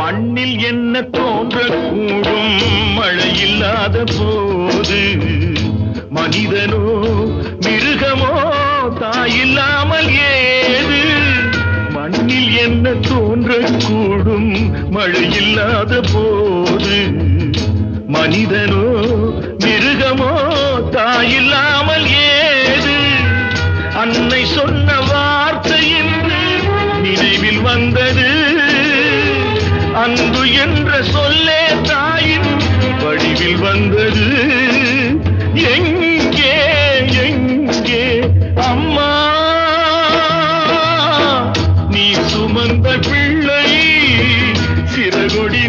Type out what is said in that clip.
மண்ணில் என்ன தோன்றக்கூடும் மழை இல்லாத போது மனிதனோ மிருகமோ தாயில்லாமல் ஏது மண்ணில் என்ன தோன்றக்கூடும் மழை இல்லாத போது மனிதனோ மிருகமோ தாயில்லாமல் ஏது அன்னை சொன்ன வார்த்தை என்று நினைவில் வந்தது அன்பு என்ற சொல்லே தாயின் வடிவில் வந்தது எங்கே எங்கே அம்மா நீ சுமந்த பிள்ளை சிறகொடி